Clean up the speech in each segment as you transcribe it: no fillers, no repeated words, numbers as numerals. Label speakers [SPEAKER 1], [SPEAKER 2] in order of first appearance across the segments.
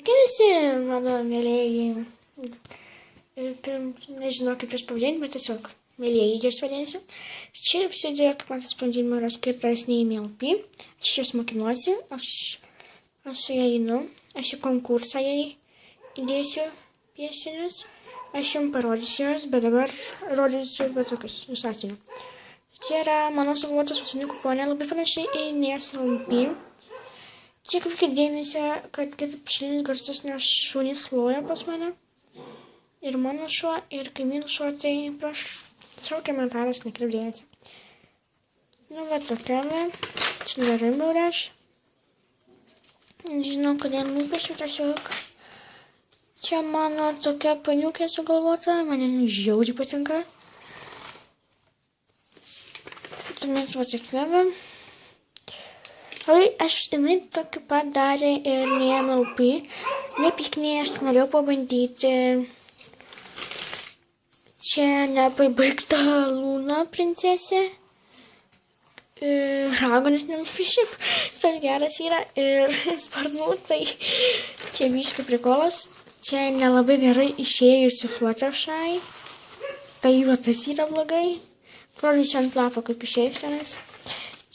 [SPEAKER 1] Sveiki visi, mano mėlėjai. Nežinau, kaip jūs pavadinti, bet tiesiog mėlėjai jūs vadinsiu. Čia visi dėl, kaip man sprendimų yra skirtas neįmėlpį. Aš jūs mokinuosi, aš einu, aš į konkursą įdėsiu piešinius. Aš jums parodysiu juos, bet dabar rodysiu visokius užsakymų. Čia yra mano sugalvotas užsienio kuponė, labai panašiai į neįmėlpį. Čia kaip dėmesio, kad kaip šalinis garsus, nes šunys loja pas mane. Ir mano šuo, ir kaimynų šuo, tai prašau komentaras nekreipdėmėsi. Nu, va tokia, čia neraimiau aš. Nežinau, kodėl nupiešiu tiesiog. Čia mano tokia paniukė sugalvota, man žiauriai patinka. Tuomet va tokia. Aš jinai tokį pat darė ir neįmėlpį. Nepyknėje aš norėjau pabandyti. Čia nepabaigta Luna princesė. Rago net nenupiešim. Tas geras yra. Ir sparnų, tai čia biškai prikolas. Čia nelabai gerai išėjusi Fluttershy. Tai va tas yra blogai. Rodysiu ant lapo, kaip išėjus tenais.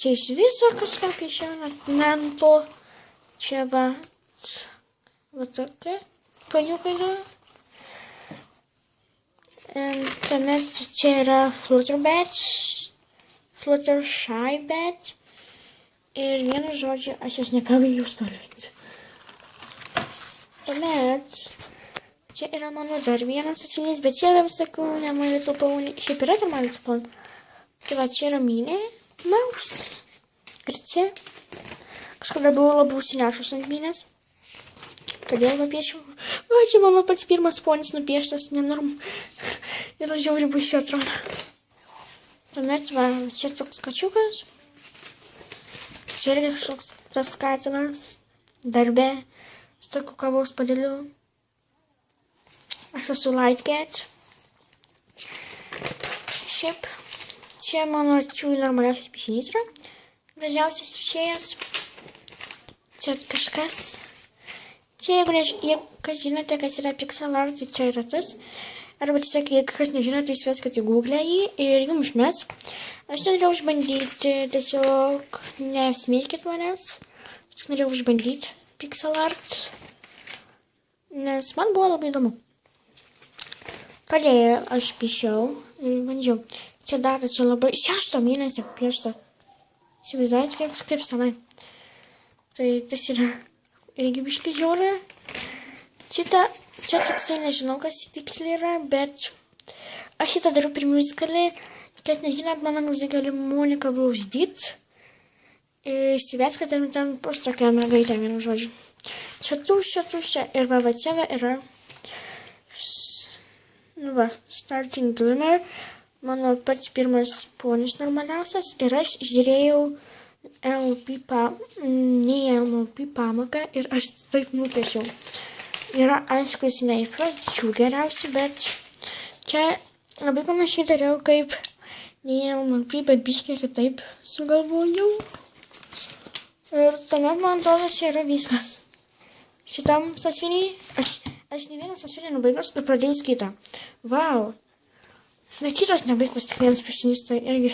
[SPEAKER 1] Čia iš viso kažką piešiau, ant to. Čia va tokia paniukai gal. Tuomet čia yra Fluttershy bet. Ir vienu žodžiu, aš jas nepabaigiau spalvinti. Tuomet čia yra mano dar vienas asinys, bet čia yra visokių nemalytų paunį. Šiaip yra nemalytų paunį. Tai va čia yra Minnie Mouse. Ir čia kažkada buvau labiau užsinešus ant Minės. Todėl nupiešiau. Va, čia mano pats pirmas ponis nupieštas, nenorm. Ir žiauriai baisiai atrodo. Tuomet, va, čia toks kačiukas. Čia irgi kažkoks tas katinas. Darbe. Su tokiu kavos padėliu. Aš esu Lightcat. Šiaip. Čia mano čiūjų normaliausias piešinys yra. Gražiausias išėjęs. Čia kažkas. Čia jeigu kas žinote, kas yra pixel art, tai čia yra tas. Arba tiesiog, jeigu kas nežinote, tai sveskite į Google jį ir jums mes. Aš norėjau išbandyti, tiesiog nesmėkit manęs. Aš norėjau išbandyti pixel art. Nes man buvo labai įdomu. Kalėje aš piešiau ir bandžiau. Čia data, čia labai 6 mėnesio piešta. Įsivaizduojate, kaip senai. Tai tas yra irgi biškai žiaura. Čia toksai nežinau, kas tiksliai yra, bet aš šitą dariau per musicalį. Kas nežinot, mano musicalį Monika Blausdyt. Įsiveskite ten bus tokia mergaitė, vienu žodžiu. Čia tuščia. Ir va čia yra. Nu va, Starting Glimmer. Mano pats pirmas ponis normaliausias ir aš žiūrėjau neįmėlpį pamoką ir aš taip nupiešiau. Yra aišku, jis ne iš pradžių geriausių, bet čia labai panašiai dariau kaip neįmėlpį, bet biškai kitaip sugalvojau. Ir tuomet man atrodo, čia yra viskas. Šitam sąsiuvinį, aš ne vieną sąsiuvinį nubaigus ir pradėjus kitą. Vau! Bet kitos nebaigtas tik vienas piešinys, tai irgi.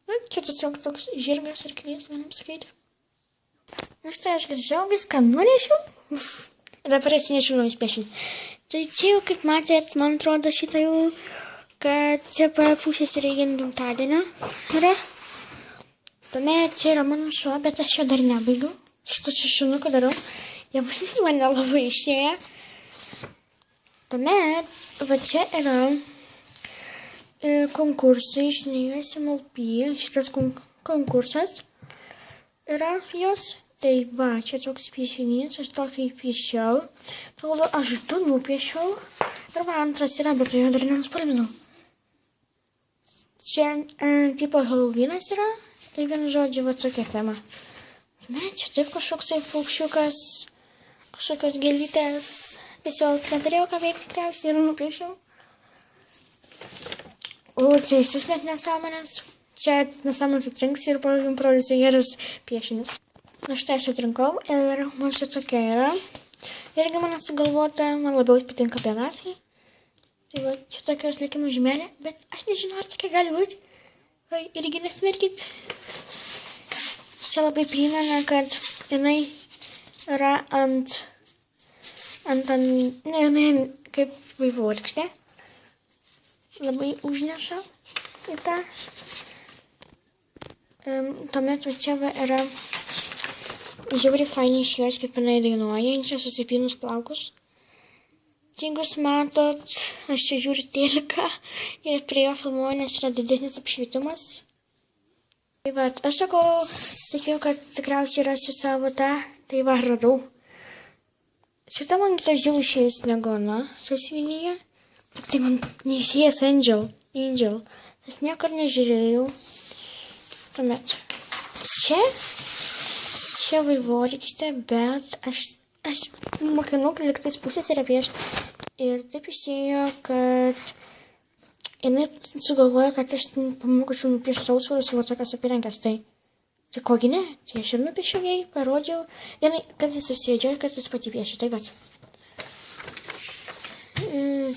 [SPEAKER 1] Na, čia tiesiog toks žirgas ar klės, galim sakyti. Na štai aš grįžau, viską nunešiau. Ir dabar atsinešiau naujus piešinį. Tai čia jau, kaip matėt, man atrodo šitą jau, kad čia pusės reikia gimtadienio yra. Tuomet čia yra mano šuo, bet aš jo dar nebaigiau. Šitą šunuką darau. Jis man nelabai išėjo. Tuomet, va čia yra konkursai iš neįmėlpį. Šitas konkursas yra jos. Tai va, čia toks piešinys, aš tokį piešiau. Todėl aš du nupiešiau. Ir va, antras yra, bet jo dar nenuspalvinau. Čia tipo Halloweenas yra. Ir vienu žodžiu, va tokia tema. Ne, čia taip kažkoksai paukščiukas, kažkokios gėlytės. Tiesiog neturėjau ką veikti tikriausiai ir nupiešiau. O čia iš net nesąmonės. Čia nesąmonės atrinksi ir jums parodysiu gerus piešinius. Na štai aš atrinkau ir man čia tokia yra. irgi mano sugalvota, man labiau patinka penasiai. Tai va, čia tokios likimo žymelė, bet aš nežinau, ar tokia gali būti. Va, irgi nesmerkit. Čia labai primena, kad jinai yra jinai kaip vaivorykštė. Labai užneša į tą. Tuomet va čia va yra žiauriai fainiai iš jos, kaip jinai dainuoja, čia susipinus plaukus. Jeigu jūs matot, aš čia žiūriu teliką ir prie jo filmuoju, nes yra didesnis apšvietimas. Tai va, aš sakiau, kad tikriausiai rasiu savo tą, tai va, radau. Šitą man gražiau išėjus negu, sasvinyje. Tik tai man neišėjęs Angel. Aš niekur nežiūrėjau. Tuomet, čia vaivorykštė, bet aš mokinau liktais pusės yra piešti. Ir taip išėjo, kad jinai sugalvoja, kad aš pamokyčiau nupiešti sausvarus ir tokios apyrankės. Tai kogi ne? Tai aš ir nupiešiau jai, parodžiau. Jinai, kad jis apsėdžioja, kad jis pati piešia. Tai vat.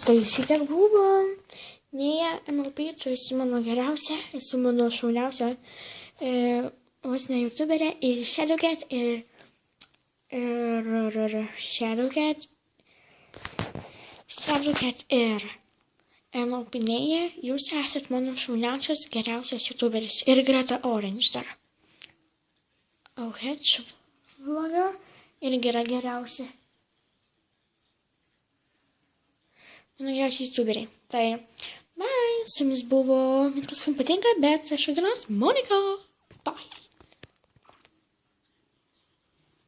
[SPEAKER 1] Tai šitiek buvo. Nėja MLP, tu esi mano geriausia, esi mano šauliausia vos ne youtuberė ir Shadowcat ir Shadowcat ir MLP Nėja, jūs esat mano šauniausias, geriausias youtuberis ir Greta Orange dar. Auhetch vlogger irgi yra geriausia. Mano geriausi youtuberiai. Tai, bye, su jumis buvo, viskas jums patinka, bet aš vadinasi Monika. Bye.